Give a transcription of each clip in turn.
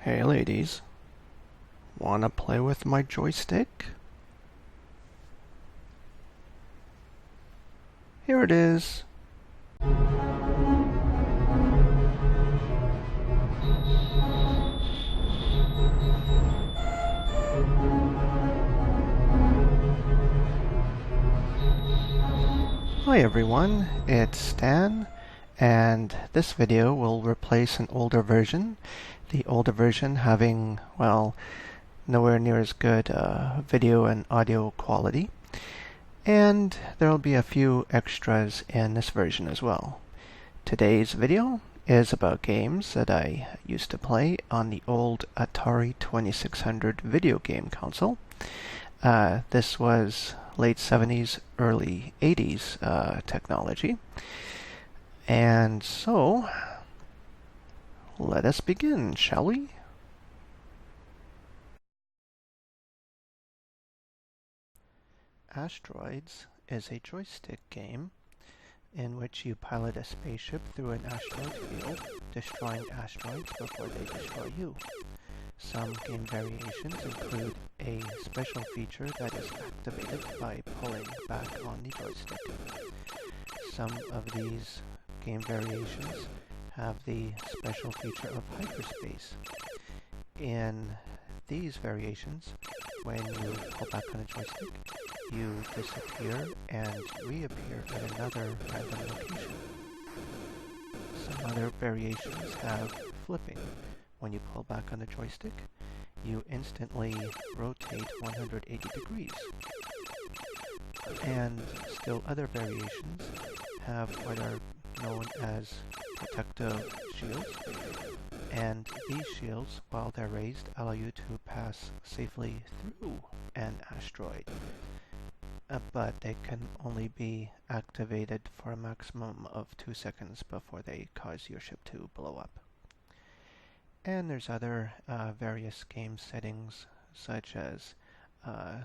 Hey ladies, wanna play with my joystick? Here it is. Hi everyone, it's Stan, and this video will replace an older version. The older version having, well, nowhere near as good video and audio quality. And there'll be a few extras in this version as well. Today's video is about games that I used to play on the old Atari 2600 video game console. This was late 70s, early 80s technology. And so, let us begin, shall we? Asteroids is a joystick game in which you pilot a spaceship through an asteroid field, destroying asteroids before they destroy you. Some game variations include a special feature that is activated by pulling back on the joystick. Some of these game variations have the special feature of hyperspace. In these variations, when you pull back on a joystick, you disappear and reappear at another random location. Some other variations have flipping. When you pull back on the joystick, you instantly rotate 180 degrees. And still other variations have what are known as protective shields. And these shields, while they're raised, allow you to pass safely through an asteroid. But they can only be activated for a maximum of 2 seconds before they cause your ship to blow up. And there's other various game settings, such as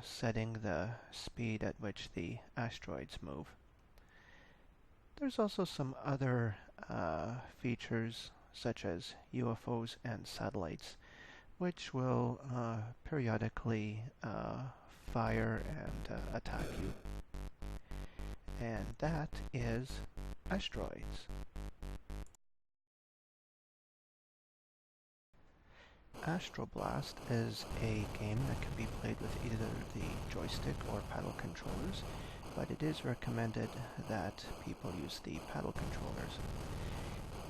setting the speed at which the asteroids move. There's also some other features, such as UFOs and satellites, which will periodically fire and attack you. And that is Asteroids. Astroblast is a game that can be played with either the joystick or paddle controllers, but it is recommended that people use the paddle controllers.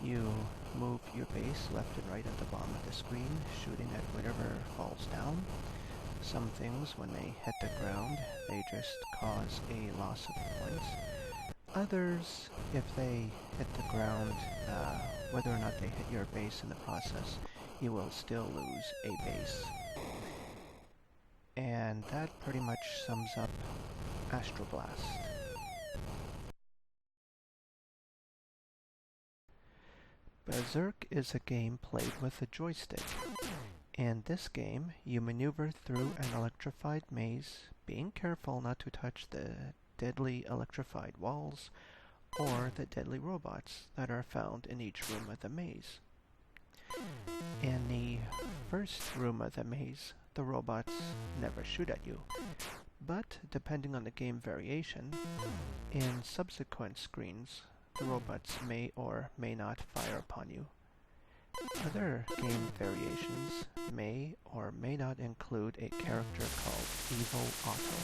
You move your base left and right at the bottom of the screen, shooting at whatever falls down. Some things, when they hit the ground, they just cause a loss of points. Others, if they hit the ground, whether or not they hit your base in the process, you will still lose a base. And that pretty much sums up Astroblast. Berzerk is a game played with a joystick. In this game, you maneuver through an electrified maze, being careful not to touch the deadly electrified walls or the deadly robots that are found in each room of the maze. In the first room of the maze, the robots never shoot at you, but depending on the game variation, in subsequent screens, the robots may or may not fire upon you. Other game variations may or may not include a character called Evil Otto.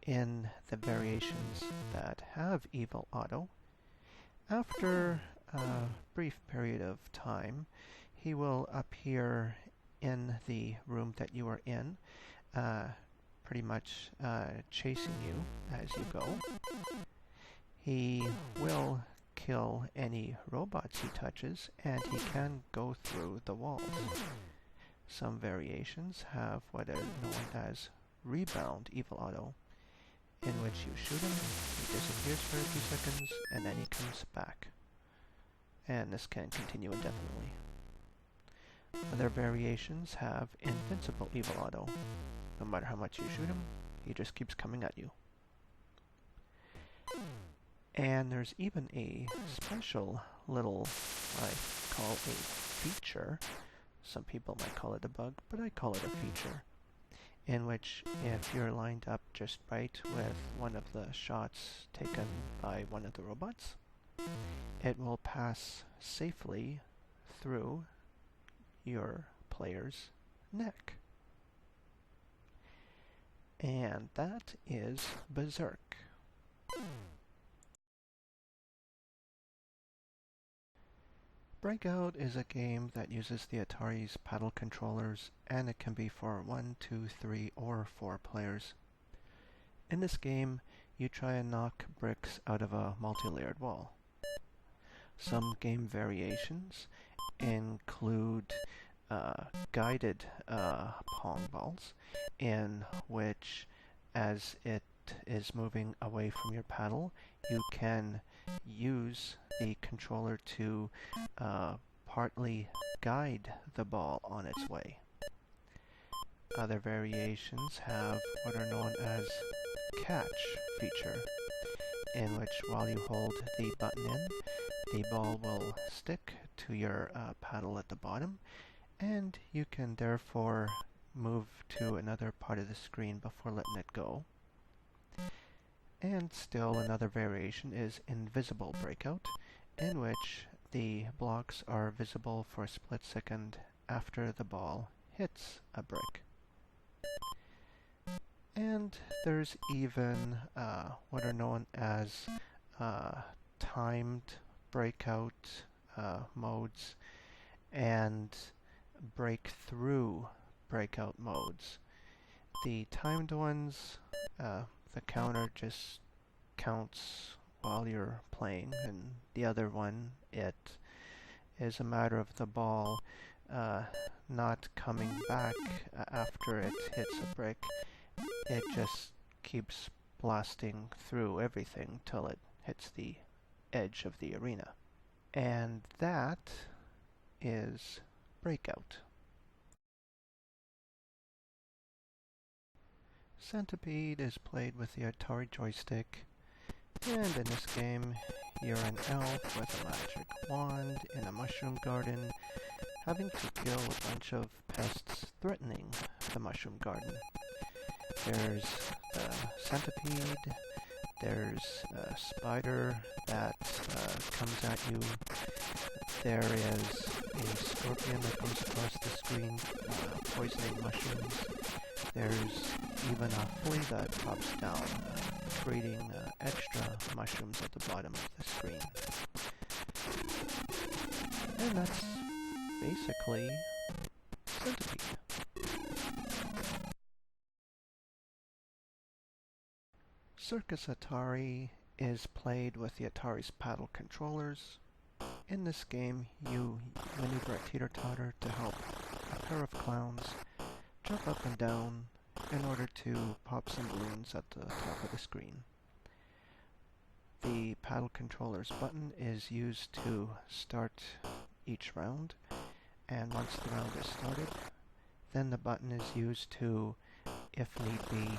In the variations that have Evil Otto, after a brief period of time, he will appear in the room that you are in, pretty much chasing you as you go. He will kill any robots he touches, and he can go through the walls. Some variations have what are known as Rebound Evil Otto, in which you shoot him, he disappears for a few seconds, and then he comes back. And this can continue indefinitely. Other variations have Invincible Evil Otto. No matter how much you shoot him, he just keeps coming at you. And there's even a special little, I call a feature, Some people might call it a bug, but I call it a feature, in which if you're lined up just right with one of the shots taken by one of the robots, it will pass safely through your player's neck. And that is Berzerk. Breakout is a game that uses the Atari's paddle controllers, and it can be for 1, 2, 3, or 4 players. In this game, you try and knock bricks out of a multi-layered wall. Some game variations include guided pong balls, in which, as it is moving away from your paddle, you can use the controller to partly guide the ball on its way. Other variations have what are known as catch feature, in which while you hold the button in, the ball will stick to your paddle at the bottom, and you can therefore move to another part of the screen before letting it go. And still another variation is invisible breakout, in which the blocks are visible for a split second after the ball hits a brick. And there's even what are known as timed breakout modes and breakthrough breakout modes. The timed ones, the counter just counts while you're playing, and the other one, it is a matter of the ball not coming back after it hits a brick. It just keeps blasting through everything till it hits the edge of the arena. And that is Breakout. Centipede is played with the Atari joystick, and in this game you're an elf with a magic wand in a mushroom garden, having to kill a bunch of pests threatening the mushroom garden. There's the centipede, there's a spider that comes at you, there is a scorpion that goes across the screen poisoning mushrooms, there's even a flea that drops down, creating extra mushrooms at the bottom of the screen. And that's basically Centipede. Circus Atari is played with the Atari's paddle controllers. In this game, you maneuver a teeter-totter to help a pair of clowns jump up and down in order to pop some balloons at the top of the screen. The paddle controller's button is used to start each round, and once the round is started, then the button is used to, if need be,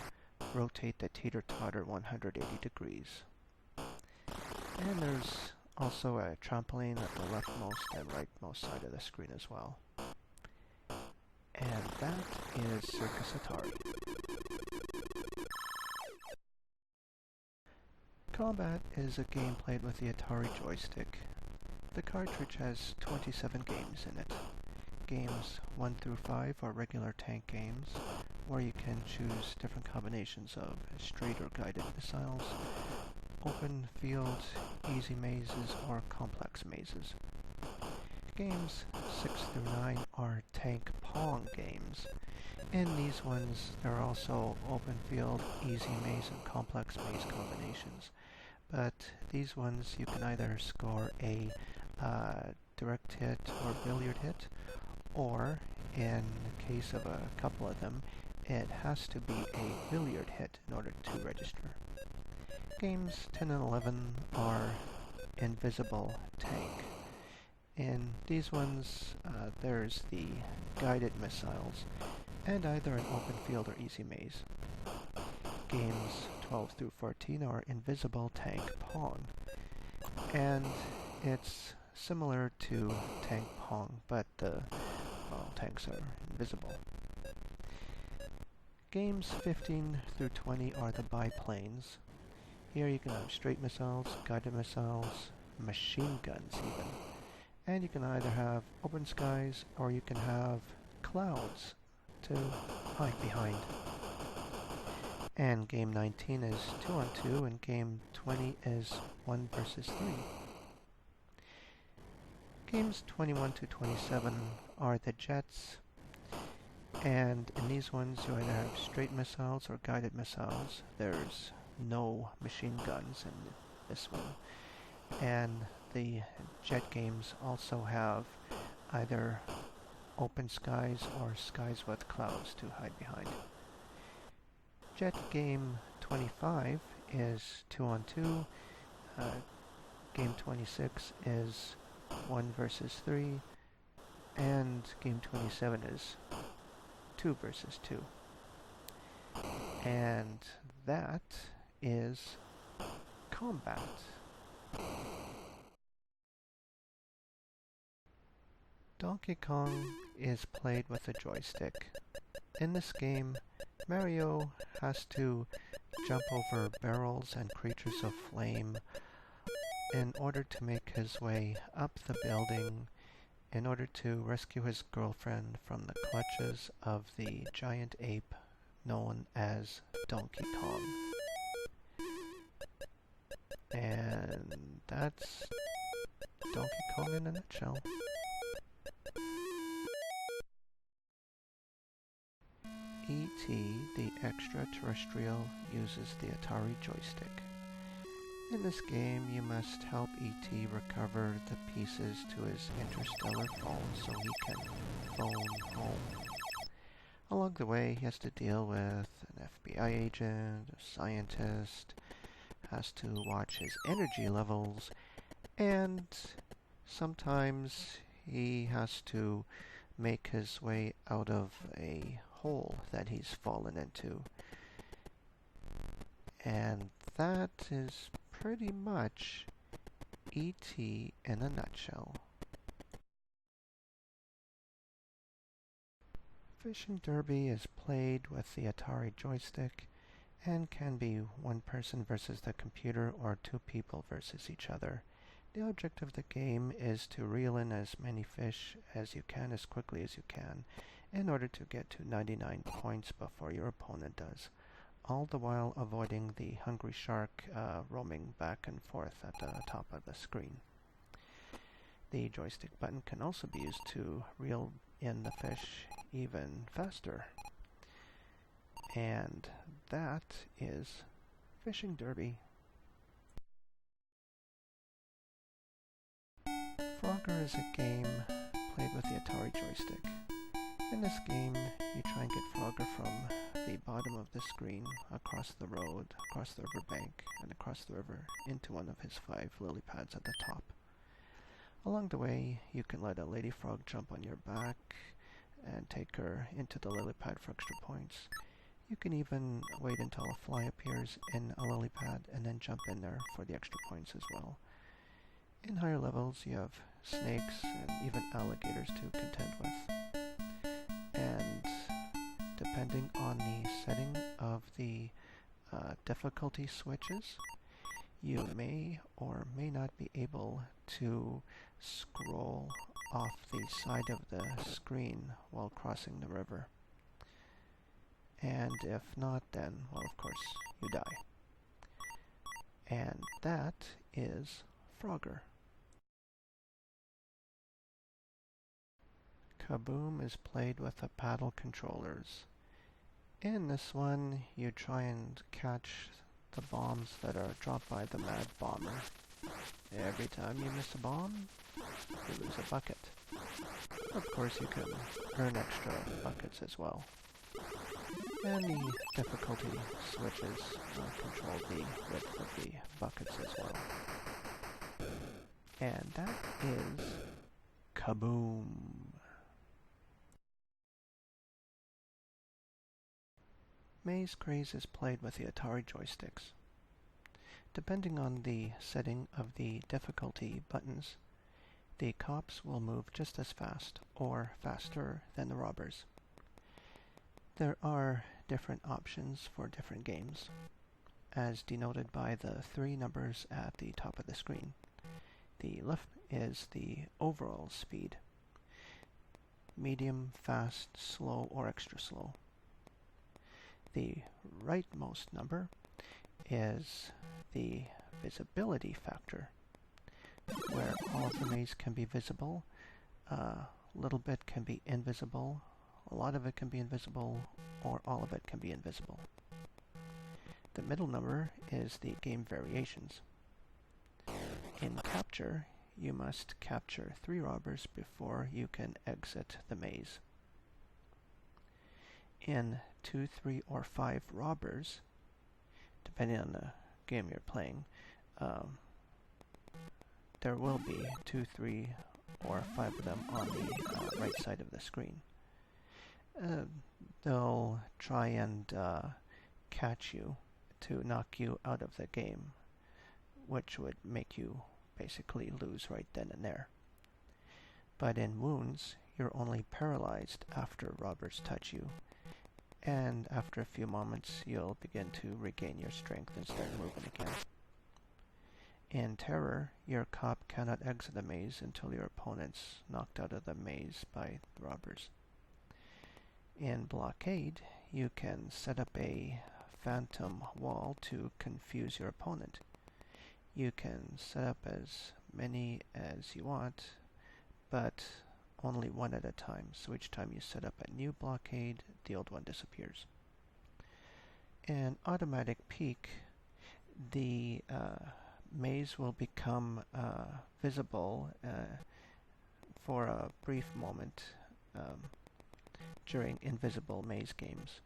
rotate the teeter-totter 180 degrees. And there's also a trampoline at the leftmost and rightmost side of the screen as well. And that is Circus Atari. Combat is a game played with the Atari joystick. The cartridge has 27 games in it. Games 1 through 5 are regular tank games, where you can choose different combinations of straight or guided missiles, open field, easy mazes, or complex mazes. Games 6 through 9 are tank pong games. In these ones, there are also open field, easy maze, and complex maze combinations. But these ones, you can either score a direct hit or billiard hit, or in the case of a couple of them, it has to be a billiard hit in order to register. Games 10 and 11 are invisible tank. In these ones, there's the guided missiles, and either an open field or easy maze. Games 12 through 14 are invisible tank pong, and it's similar to tank pong, but the while tanks are invisible. Games 15 through 20 are the biplanes. Here you can have straight missiles, guided missiles, machine guns even. And you can either have open skies or you can have clouds to hide behind. And game 19 is 2 on 2 and game 20 is 1 versus 3. Games 21 to 27 are the jets, and in these ones you either have straight missiles or guided missiles. There's no machine guns in this one. And the jet games also have either open skies or skies with clouds to hide behind. Jet game 25 is 2 on 2. Game 26 is 1 versus 3. And game 27 is 2 versus 2. And that is combat. Donkey Kong is played with a joystick. In this game, Mario has to jump over barrels and creatures of flame in order to make his way up the building in order to rescue his girlfriend from the clutches of the giant ape known as Donkey Kong. And that's Donkey Kong in a nutshell. E.T. the Extra-Terrestrial uses the Atari joystick. In this game, you must help E.T. recover the pieces to his interstellar phone so he can phone home. Along the way, he has to deal with an FBI agent, a scientist, has to watch his energy levels, and sometimes he has to make his way out of a hole that he's fallen into. And that is pretty much E.T. in a nutshell. Fishing Derby is played with the Atari joystick and can be one person versus the computer or two people versus each other. The object of the game is to reel in as many fish as you can as quickly as you can in order to get to 99 points before your opponent does, all the while avoiding the hungry shark roaming back and forth at the top of the screen. The joystick button can also be used to reel in the fish even faster. And that is Fishing Derby. Frogger is a game played with the Atari joystick. In this game, you try and get Frogger from the bottom of the screen, across the road, across the riverbank, and across the river into one of his 5 lily pads at the top. Along the way, you can let a lady frog jump on your back and take her into the lily pad for extra points. You can even wait until a fly appears in a lily pad and then jump in there for the extra points as well. In higher levels, you have snakes and even alligators to contend with. And depending on the setting of the difficulty switches, you may or may not be able to scroll off the side of the screen while crossing the river. And if not, then, well, of course, you die. And that is Frogger. Kaboom is played with the paddle controllers. In this one, you try and catch the bombs that are dropped by the Mad Bomber. Every time you miss a bomb, you lose a bucket. Of course, you can earn extra buckets as well. And the difficulty switches control the width of the buckets as well. And that is Kaboom. Maze Craze is played with the Atari joysticks. Depending on the setting of the difficulty buttons, The cops will move just as fast or faster than the robbers. There are different options for different games, as denoted by the three numbers at the top of the screen. The left is the overall speed: medium, fast, slow, or extra slow. The rightmost number is the visibility factor, where all of the maze can be visible, a little bit can be invisible, a lot of it can be invisible, or all of it can be invisible. The middle number is the game variations. In capture, you must capture 3 robbers before you can exit the maze. In 2, 3, or 5 robbers, depending on the game you're playing, there will be 2, 3, or 5 of them on the right side of the screen. They'll try and catch you to knock you out of the game, which would make you basically lose right then and there. But in wounds, you're only paralyzed after robbers touch you, and after a few moments you'll begin to regain your strength and start moving again. In terror, your cop cannot exit the maze until your opponent's knocked out of the maze by the robbers. In blockade, you can set up a phantom wall to confuse your opponent. You can set up as many as you want, but only one at a time, so each time you set up a new blockade, the old one disappears. In automatic peek, the maze will become visible for a brief moment during invisible maze games.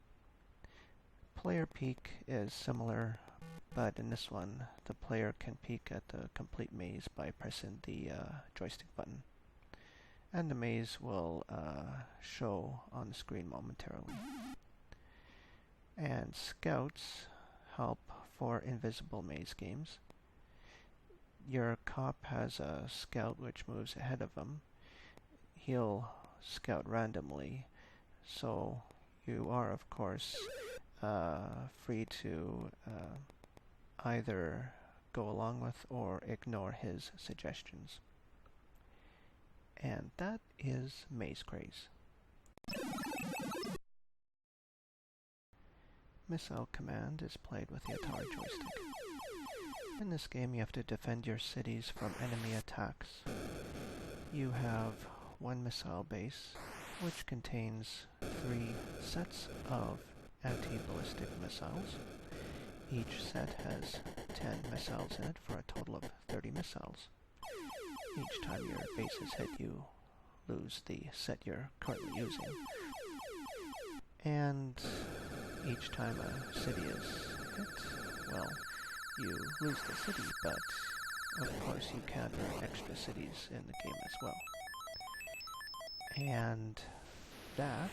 Player peek is similar, but in this one, the player can peek at the complete maze by pressing the joystick button, and the maze will show on the screen momentarily. And scouts help for invisible maze games. Your cop has a scout which moves ahead of him. He'll scout randomly, so you are, of course, free to either go along with or ignore his suggestions. And that is Maze Craze. Missile Command is played with the Atari joystick. In this game, you have to defend your cities from enemy attacks. You have one missile base, which contains 3 sets of anti-ballistic missiles. Each set has 10 missiles in it for a total of 30 missiles. Each time your base is hit, you lose the set you're currently using. And each time a city is hit, well, you lose the city, but of course you can earn extra cities in the game as well. And that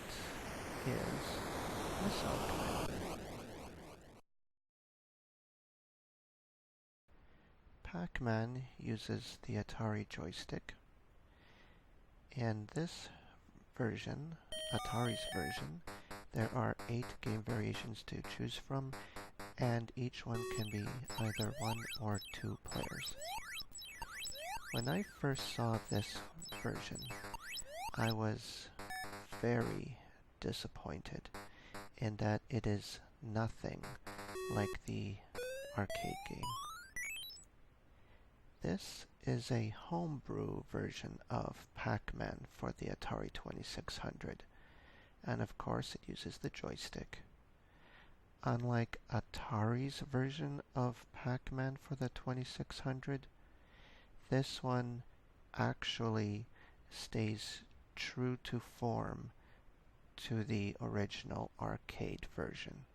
is Missile Command. Pac-Man uses the Atari joystick. In this version, Atari's version, there are 8 game variations to choose from, and each one can be either 1 or 2 players. When I first saw this version, I was very disappointed in that it is nothing like the arcade game. This is a homebrew version of Pac-Man for the Atari 2600, and of course it uses the joystick. Unlike Atari's version of Pac-Man for the 2600, this one actually stays true to form to the original arcade version.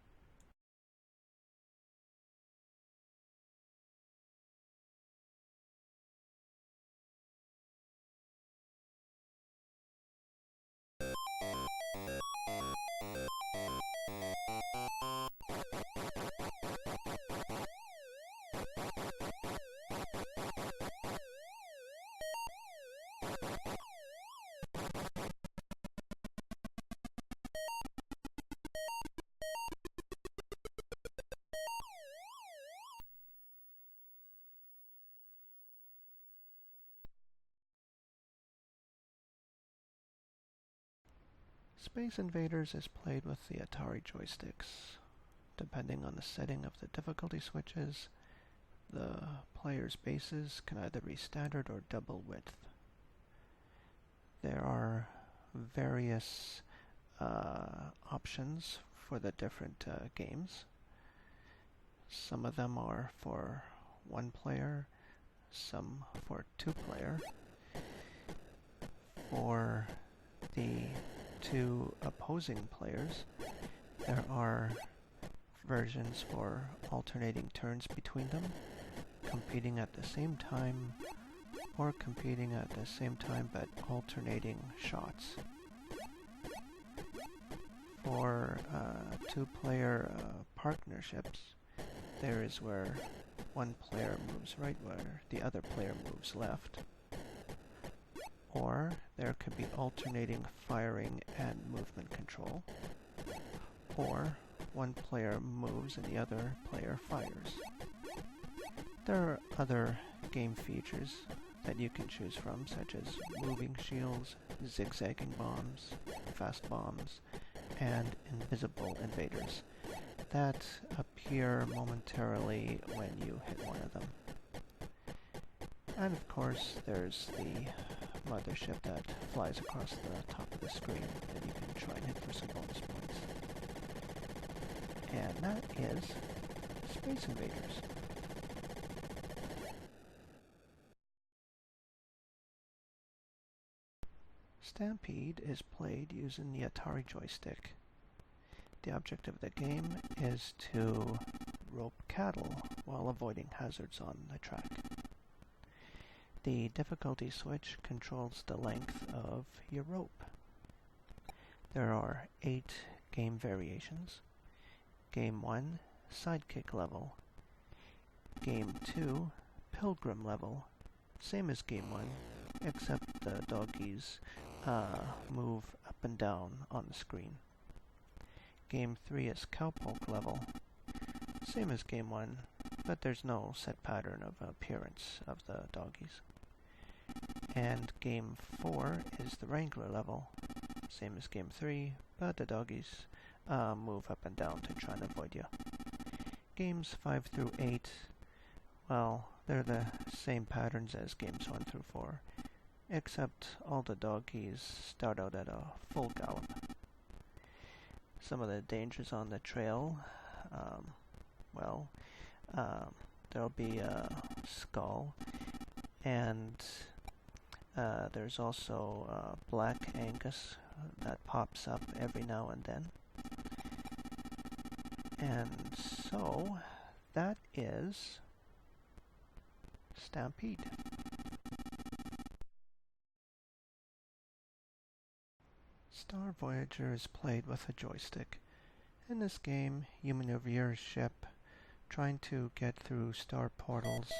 Space Invaders is played with the Atari joysticks. Depending on the setting of the difficulty switches, the player's bases can either be standard or double width. There are various options for the different games. Some of them are for one player, some for two player. For the two opposing players, there are versions for alternating turns between them, competing at the same time, or competing at the same time but alternating shots. For two-player partnerships, there is where one player moves right where the other player moves left. Or there could be alternating firing and movement control. Or one player moves and the other player fires. There are other game features that you can choose from, such as moving shields, zigzagging bombs, fast bombs, and invisible invaders that appear momentarily when you hit one of them. And of course, there's the mothership that flies across the top of the screen that you can try and hit for some bonus points. And that is Space Invaders. Stampede is played using the Atari joystick. The object of the game is to rope cattle while avoiding hazards on the track. The difficulty switch controls the length of your rope. There are 8 game variations. Game 1, Sidekick level. Game 2, Pilgrim level. Same as Game 1, except the doggies move up and down on the screen. Game 3 is Cowpoke level. Same as Game 1, but there's no set pattern of appearance of the doggies. And Game 4 is the Wrangler level. Same as Game 3, but the doggies move up and down to try and avoid you. Games 5 through 8, well, they're the same patterns as Games 1 through 4, except all the doggies start out at a full gallop. Some of the dangers on the trail, there'll be a skull, and there's also Black Angus that pops up every now and then. And so, that is Stampede. Star Voyager is played with a joystick. In this game, you maneuver your ship, trying to get through star portals,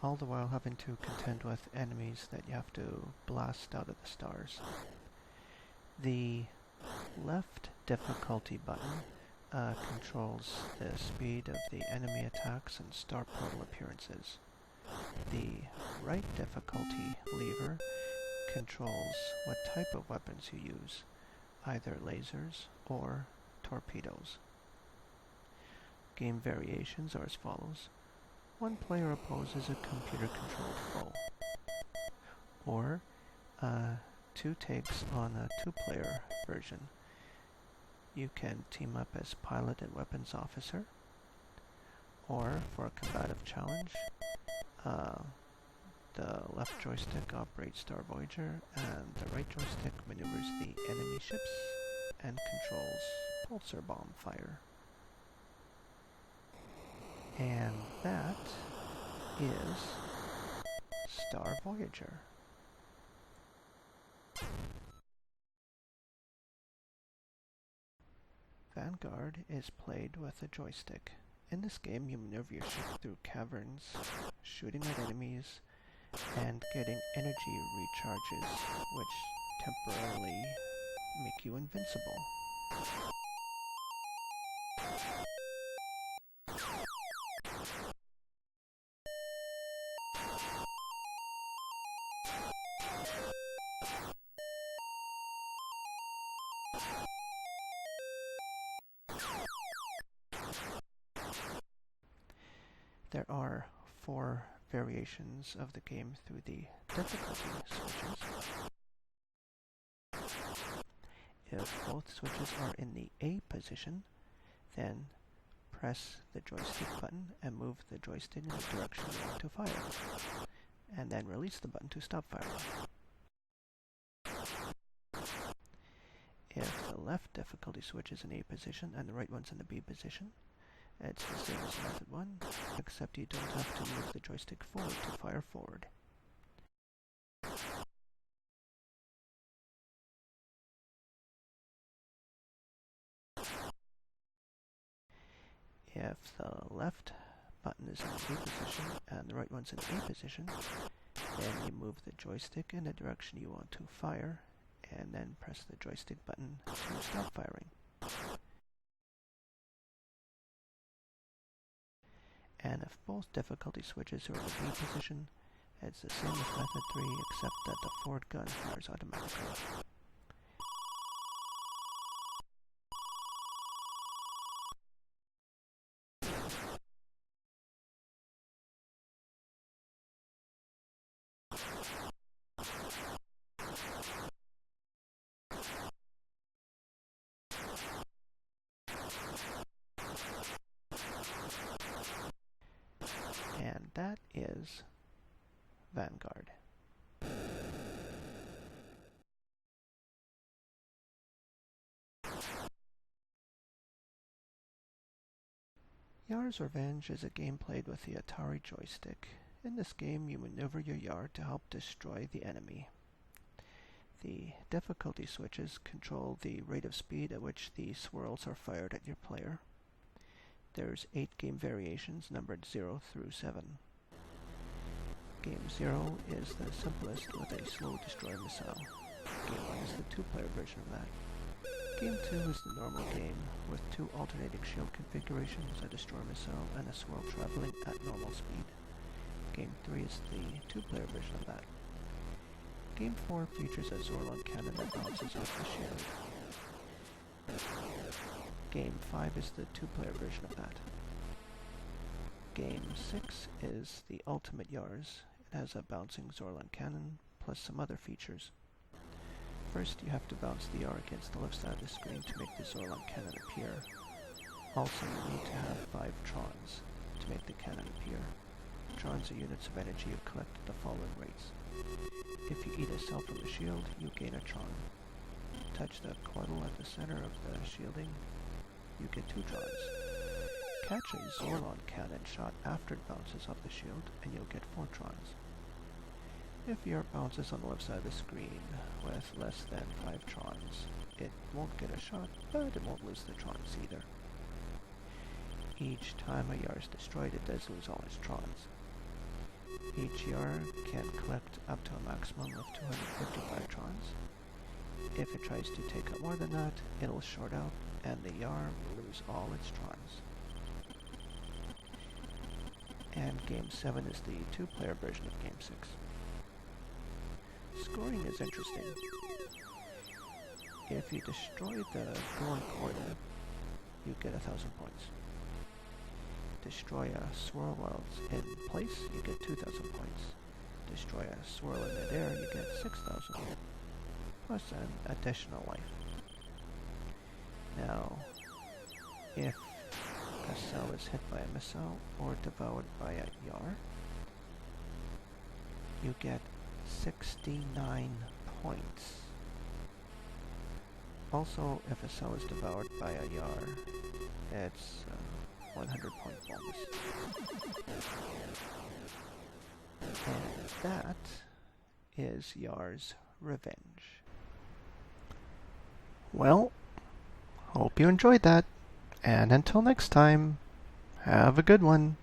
all the while having to contend with enemies that you have to blast out of the stars. The left difficulty button controls the speed of the enemy attacks and star portal appearances. The right difficulty lever controls what type of weapons you use, either lasers or torpedoes. Game variations are as follows. One player opposes a computer-controlled foe, or 2 takes on a 2-player version. You can team up as pilot and weapons officer, or for a combative challenge, the left joystick operates Star Voyager, and the right joystick maneuvers the enemy ships and controls pulsar bomb fire. And that is Star Voyager. Vanguard is played with a joystick. In this game, you maneuver your ship through caverns, shooting at enemies, and getting energy recharges, which temporarily make you invincible. There are 4 variations of the game through the difficulty switches. If both switches are in the A position, then press the joystick button and move the joystick in the direction you want to fire, and then release the button to stop firing. If the left difficulty switch is in A position and the right one's in the B position, it's the same as method 1, except you don't have to move the joystick forward to fire forward. If the left button is in the B position and the right one's in A position, then you move the joystick in the direction you want to fire, and then press the joystick button to stop firing. And if both difficulty switches are in the B position, it's the same as method 3, except that the forward gun fires automatically. And that is Vanguard. Yars Revenge is a game played with the Atari joystick. In this game, you maneuver your Yar to help destroy the enemy. The difficulty switches control the rate of speed at which the swirls are fired at your player. There's 8 game variations numbered 0 through 7. Game 0 is the simplest with a slow destroyer missile. Game 1 is the 2-player version of that. Game 2 is the normal game with 2 alternating shield configurations, a destroyer missile, and a swirl traveling at normal speed. Game 3 is the 2-player version of that. Game 4 features a Zorlon cannon that bounces off the shield. Game 5 is the 2-player version of that. Game 6 is the ultimate Yars. It has a bouncing Zorlon cannon, plus some other features. First, you have to bounce the Yar against the left side of the screen to make the Zorlon cannon appear. Also, you need to have 5 Trons to make the cannon appear. Trons are units of energy you collect at the following rates. If you eat a cell from the shield, you gain a Tron. Touch the quaddle at the center of the shielding, you get 2 Trons. Catch a Zorlon cannon shot after it bounces off the shield, and you'll get 4 Trons. If your bounces on the left side of the screen with less than 5 Trons, it won't get a shot, but it won't lose the Trons either. Each time a Yar is destroyed, it does lose all its Trons. Each Yar can collect up to a maximum of 255 Trons. If it tries to take up more than that, it'll short out, and the Yar will lose all its Trons. And Game 7 is the 2-player version of Game 6. Scoring is interesting. If you destroy the glowing coil, you get 1,000 points. Destroy a swirl while it's in place, you get 2,000 points. Destroy a swirl in midair, you get 6,000, plus an additional life. Now, if a cell is hit by a missile or devoured by a Yar, you get 69 points. Also, if a cell is devoured by a Yar, it's 100 point bonus. And that is Yars Revenge. Well, hope you enjoyed that, and until next time, have a good one.